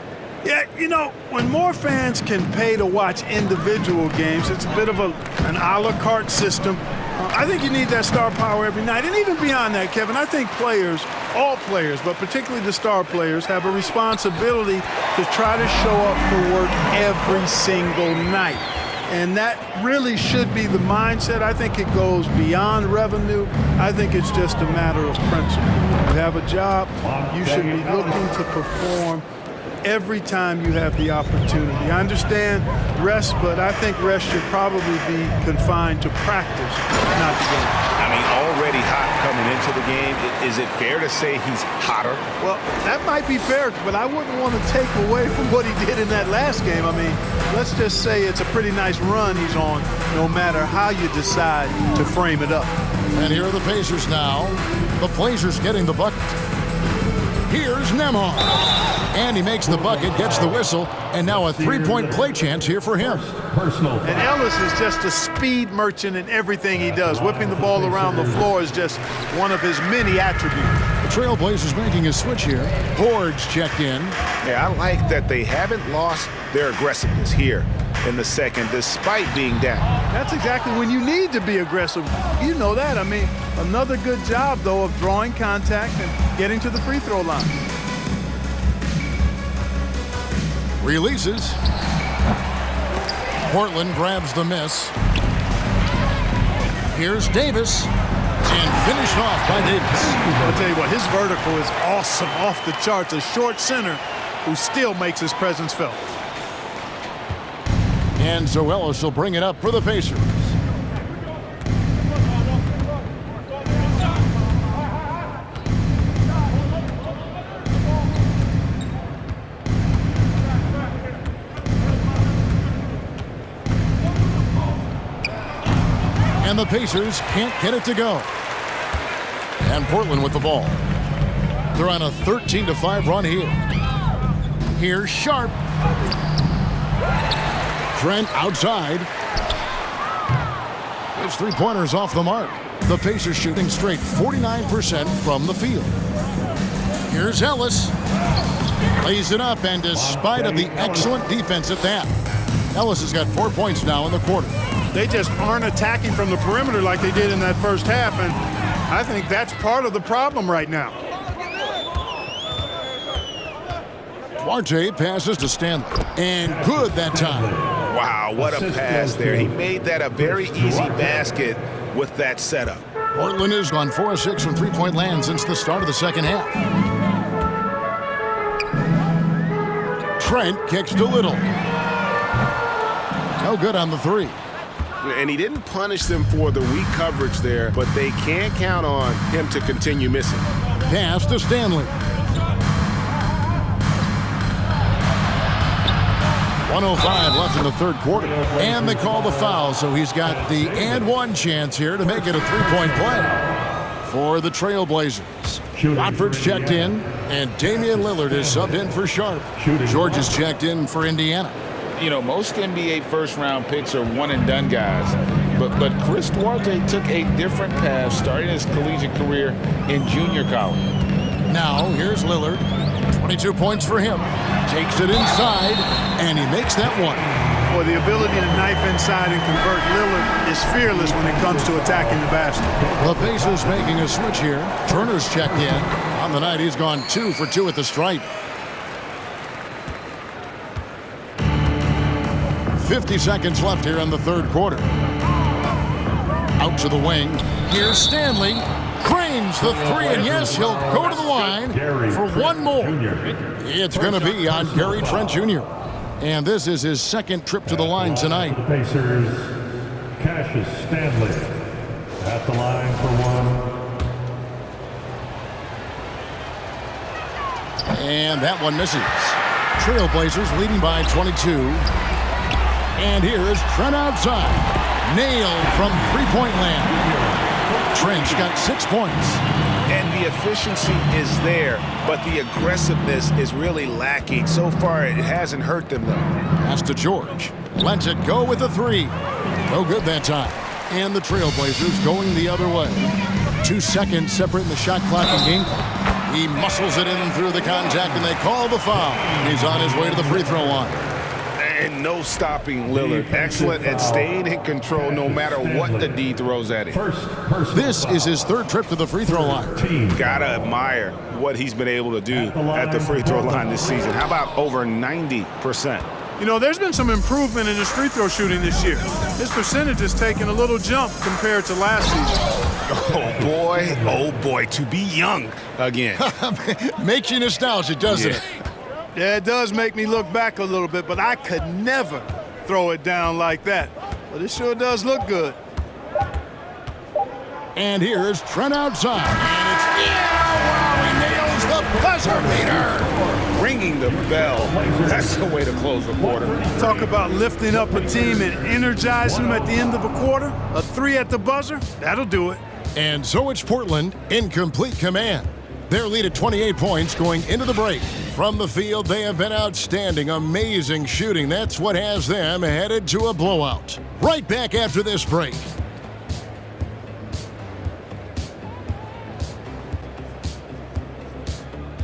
Yeah, you know, when more fans can pay to watch individual games, it's a bit of an a la carte system. I think you need that star power every night. And even beyond that, Kevin, I think players, all players, but particularly the star players, have a responsibility to try to show up for work every single night. And that really should be the mindset. I think it goes beyond revenue. I think it's just a matter of principle. You have a job, you should be looking to perform every time you have the opportunity. I understand rest, but I think rest should probably be confined to practice, not the game. I mean, already hot coming into the game. Is it fair to say he's hotter? Well, that might be fair, but I wouldn't want to take away from what he did in that last game. I mean, let's just say it's a pretty nice run he's on, no matter how you decide to frame it up. And here are the Pacers now. The Blazers getting the bucket. Here's Nembhard. And he makes the bucket, gets the whistle, and now a three-point play chance here for him. And Ellis is just a speed merchant in everything he does. Whipping the ball around the floor is just one of his many attributes. The Trailblazers making a switch here. Boards checked in. Yeah, I like that they haven't lost their aggressiveness here in the second, despite being down. That's exactly when you need to be aggressive. You know that. I mean, another good job, though, of drawing contact and getting to the free throw line. Releases. Portland grabs the miss. Here's Davis. And finished off by Davis. I'll tell you what, his vertical is awesome, off the charts. A short center who still makes his presence felt. And so Ellis will bring it up for the Pacers. And the Pacers can't get it to go. And Portland with the ball. They're on a 13-5 run here. Here's Sharp. Trent outside. His three-pointers off the mark. The Pacers shooting straight 49% from the field. Here's Ellis. Lays it up, and despite of the excellent defense at that, Ellis has got 4 points now in the quarter. They just aren't attacking from the perimeter like they did in that first half, and I think that's part of the problem right now. Duarte passes to Stanley, and good that time. Wow, what a pass there. He made that a very easy basket with that setup. Portland has gone 4-6 from three-point land since the start of the second half. Trent kicks to Little. No good on the three. And he didn't punish them for the weak coverage there, but they can't count on him to continue missing. Pass to Stanley. 1:05 left in the third quarter. And they call the foul, so he's got the and one chance here to make it a three-point play for the Trailblazers. Watford's checked in, and Damian Lillard is subbed in for Sharp. George is checked in for Indiana. You know, most NBA first-round picks are one-and-done guys, but Chris Duarte took a different path starting his collegiate career in junior college. Now, here's Lillard. 22 points for him. Takes it inside, and he makes that one. Boy, the ability to knife inside and convert Lillard is fearless when it comes to attacking the basket. The Pacers making a switch here. Turner's checked in. On the night, he's gone 2 for 2 at the stripe. 50 seconds left here in the third quarter. Out to the wing. Here's Stanley. Cranes the three, and yes, he'll go to the line for one more. It's going to be on Gary Trent Jr. And this is his second trip to the line tonight. Pacers, Cassius Stanley at the line for one. And that one misses. Trailblazers leading by 22. And here is Trent outside. Nailed from three-point land. Trent's got 6 points. And the efficiency is there, but the aggressiveness is really lacking. So far, it hasn't hurt them, though. Pass to George. Lets it go with a three. No good that time. And the Trailblazers going the other way. 2 seconds separating the shot clock and game clock. He muscles it in through the contact, and they call the foul. He's on his way to the free throw line. And no stopping Lillard. Excellent at staying in control no matter what the D throws at him. This is his third trip to the free throw line. Gotta admire what he's been able to do at the free throw line this season. How about over 90%? You know, there's been some improvement in his free throw shooting this year. His percentage has taken a little jump compared to last season. Oh boy, to be young again. Makes you nostalgic, doesn't it? Yeah, it does make me look back a little bit, but I could never throw it down like that. But it sure does look good. And here's Trent outside. And it's, wow, he nails the buzzer beater. Ringing the bell. That's the way to close the quarter. Talk about lifting up a team and energizing them at the end of a quarter. A 3 at the buzzer, that'll do it. And so it's Portland in complete command. Their lead at 28 points going into the break. From the field, they have been outstanding. Amazing shooting. That's what has them headed to a blowout. Right back after this break.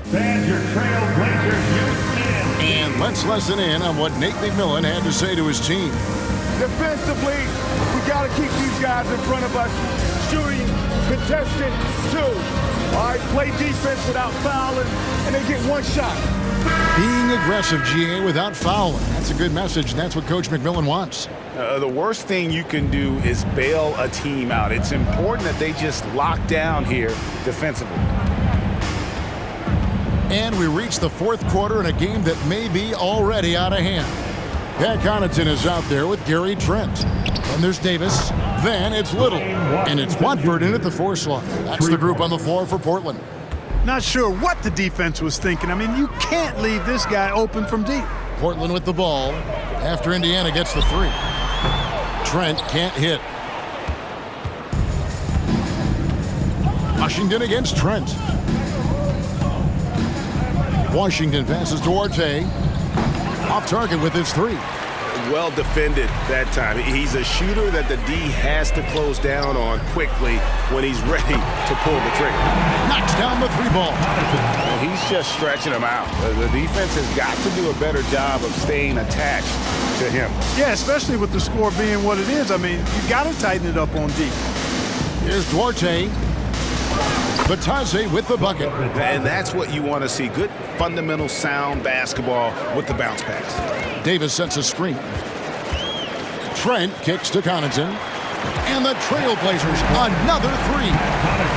Fans, your Trailblazers youth in. And let's listen in on what Nate McMillan had to say to his team. Defensively, we got to keep these guys in front of us. Shooting, contested, 2. All right, play defense without fouling, and they get one shot. Being aggressive, GA, without fouling. That's a good message, and that's what Coach McMillan wants. The worst thing you can do is bail a team out. It's important that they just lock down here defensively. And we reach the fourth quarter in a game that may be already out of hand. Pat Connaughton is out there with Gary Trent. And there's Davis. Then it's Little. And it's Watford in at the 4 slot. That's the group on the floor for Portland. Not sure what the defense was thinking. I mean, you can't leave this guy open from deep. Portland with the ball after Indiana gets the 3. Trent can't hit. Washington against Trent. Washington passes to Duarte. Off target with his 3. Well defended that time. He's a shooter that the D has to close down on quickly when he's ready to pull the trigger. Knocks down the 3 ball. He's just stretching him out. The defense has got to do a better job of staying attached to him. Yeah, especially with the score being what it is. I mean, you got to tighten it up on D. Here's Duarte. Batase with the bucket. And that's what you want to see. Good, fundamental, sound basketball with the bounce pass. Davis sets a screen. Trent kicks to Connaughton. And the Trailblazers, another 3.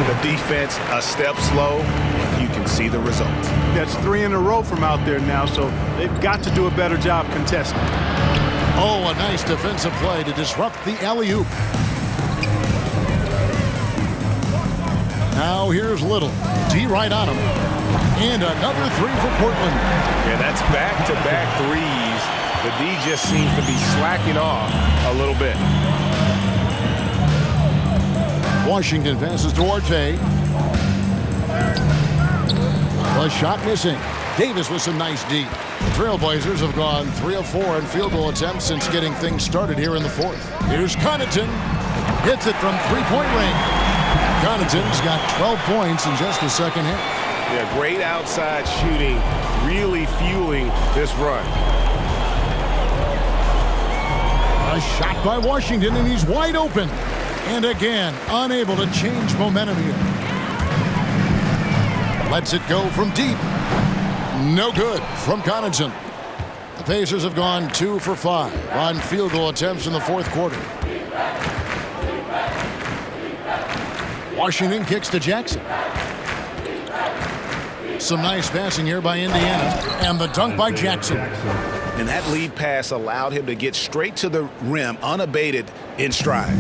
The defense a step slow, and you can see the result. That's 3 in a row from out there now, so they've got to do a better job contesting. Oh, a nice defensive play to disrupt the alley-oop. Now here's Little. D right on him. And another 3 for Portland. Yeah, that's back-to-back threes. The D just seems to be slacking off a little bit. Washington passes to Duarte. The shot missing. Davis with some nice D. The Trailblazers have gone 3 of 4 in field goal attempts since getting things started here in the 4th. Here's Connaughton. Hits it from 3-point range. Connaughton's got 12 points in just the second half. Yeah, great outside shooting, really fueling this run. A shot by Washington, and he's wide open. And again, unable to change momentum here. Lets it go from deep. No good from Connaughton. The Pacers have gone 2 for 5 on field goal attempts in the 4th quarter. Washington kicks to Jackson. Some nice passing here by Indiana. And the dunk by Jackson. And that lead pass allowed him to get straight to the rim unabated in stride.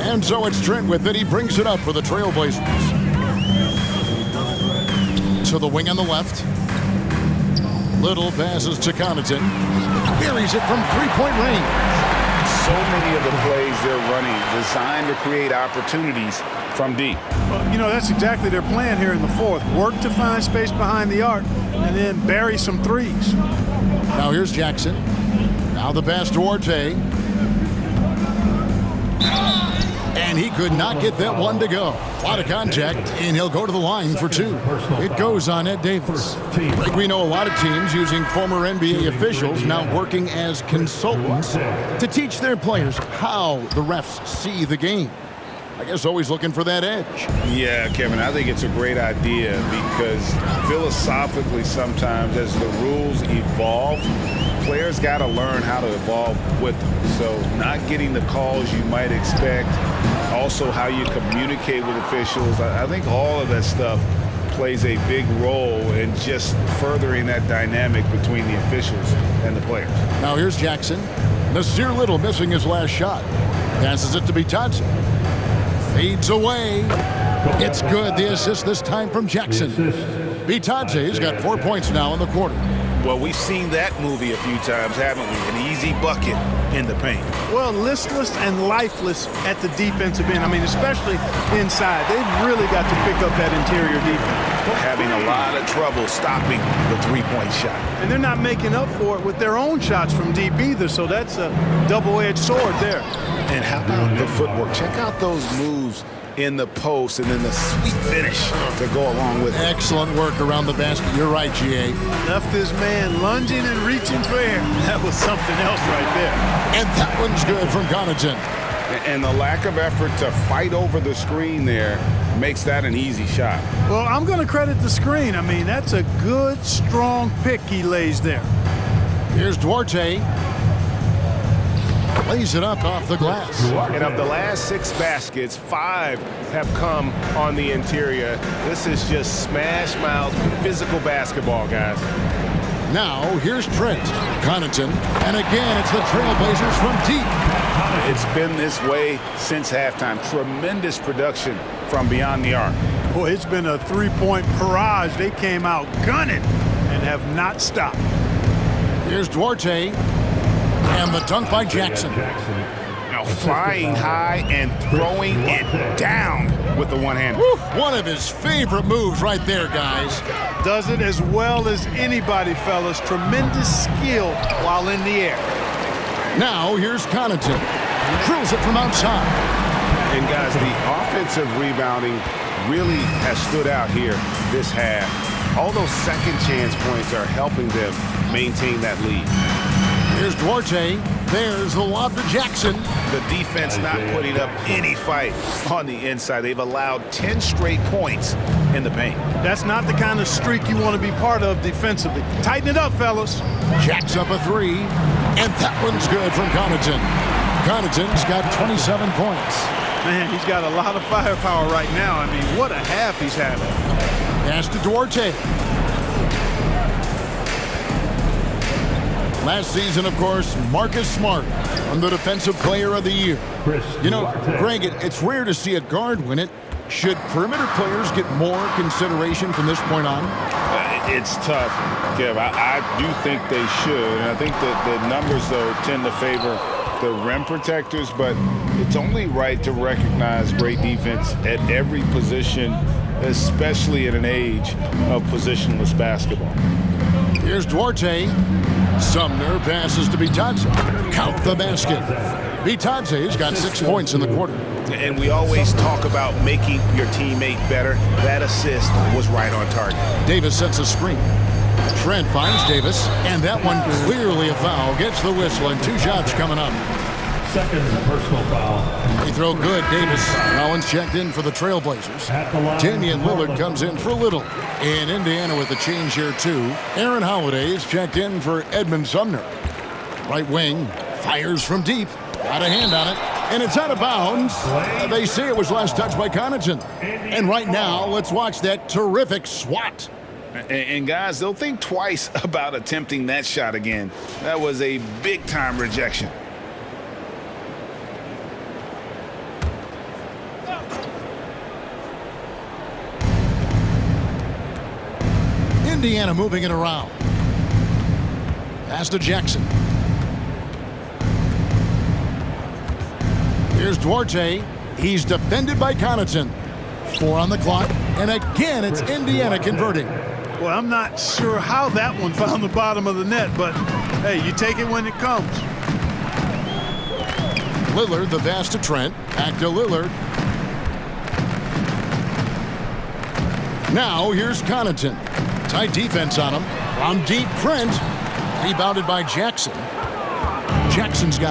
And so it's Trent with it. He brings it up for the Trailblazers. To the wing on the left. Little passes to Connaughton. Buries it from 3-point range. So many of the plays they're running designed to create opportunities from deep. Well, you know, that's exactly their plan here in the 4th. Work to find space behind the arc and then bury some 3s. Now here's Jackson. Now the pass to Duarte. And he could not get that one to go. A lot of contact, and he'll go to the line for 2. It goes on Ed Davis. Like we know a lot of teams using former NBA officials now working as consultants to teach their players how the refs see the game. I guess always looking for that edge. Yeah, Kevin, I think it's a great idea because philosophically sometimes as the rules evolve, players got to learn how to evolve with them. So not getting the calls you might expect, also how you communicate with officials. I think all of that stuff plays a big role in just furthering that dynamic between the officials and the players. Now here's Jackson. Nasir Little missing his last shot. Passes it to Bitadze. Fades away. It's good. The assist this time from Jackson. Bitadze's got 4 points now in the quarter. Well, we've seen that movie a few times, haven't we? An easy bucket in the paint. Well, listless and lifeless at the defensive end. I mean, especially inside. They've really got to pick up that interior defense. Having a lot of trouble stopping the three-point shot. And they're not making up for it with their own shots from deep either, so that's a double-edged sword there. And how about the footwork? Check out those moves in the post and then the sweet finish to go along with it. Excellent work around the basket. You're right, G.A. Left this man lunging and reaching for air. That was something else right there. And that one's good from Connaughton. And the lack of effort to fight over the screen there makes that an easy shot. Well, I'm going to credit the screen. I mean, that's a good, strong pick he lays there. Here's Duarte. Lays it up off the glass. And of the last 6 baskets, 5 have come on the interior. This is just smash mouth physical basketball, guys. Now, here's Trent. Connaughton. And again, it's the Trailblazers from deep. It's been this way since halftime. Tremendous production from beyond the arc. Boy, it's been a three-point barrage. They came out gunning and have not stopped. Here's Duarte. And the dunk by Jackson. Now flying high and throwing it down with the one-hander. One of his favorite moves right there, guys. Does it as well as anybody, fellas. Tremendous skill while in the air. Now here's Connaughton. Drills it from outside. And guys, the offensive rebounding really has stood out here this half. All those second chance points are helping them maintain that lead. Here's Duarte. There's the lob to Jackson. The defense not putting up any fight on the inside. They've allowed 10 straight points in the paint. That's not the kind of streak you want to be part of defensively. Tighten it up, fellas. Jacks up a 3. And that one's good from Connaughton. Connaughton's got 27 points. Man, he's got a lot of firepower right now. I mean, what a half he's having. Pass to Duarte. Last season, of course, Marcus Smart won the Defensive Player of the Year. You know, Greg, it's rare to see a guard win it. Should perimeter players get more consideration from this point on? It's tough, Kev. I do think they should. And I think that the numbers, though, tend to favor the rim protectors. But it's only right to recognize great defense at every position, especially in an age of positionless basketball. Here's Duarte. Sumner passes to Bitadze. Count the basket. Bitadze's got 6 points in the quarter. And we always talk about making your teammate better. That assist was right on target. Davis sets a screen. Trent finds Davis, and that one clearly a foul. Gets the whistle, and 2 shots coming up. Second personal foul. They throw good. Davis. Collins checked in for the Trailblazers. Damian Lillard comes in for Little. In Indiana with a change here, too. Aaron Holiday's checked in for Edmund Sumner. Right wing. Fires from deep. Got a hand on it. And it's out of bounds. They say it was last touched by Connaughton. And right now, let's watch that terrific swat. And guys, they'll think twice about attempting that shot again. That was a big-time rejection. Indiana moving it around. Pass to Jackson. Here's Duarte. He's defended by Connaughton. 4 on the clock. And again, it's Indiana converting. Well, I'm not sure how that one found the bottom of the net, but hey, you take it when it comes. Lillard, the pass to Trent. Back to Lillard. Now here's Connaughton. Tight defense on him. From deep, Trent. Rebounded by Jackson. Jackson's got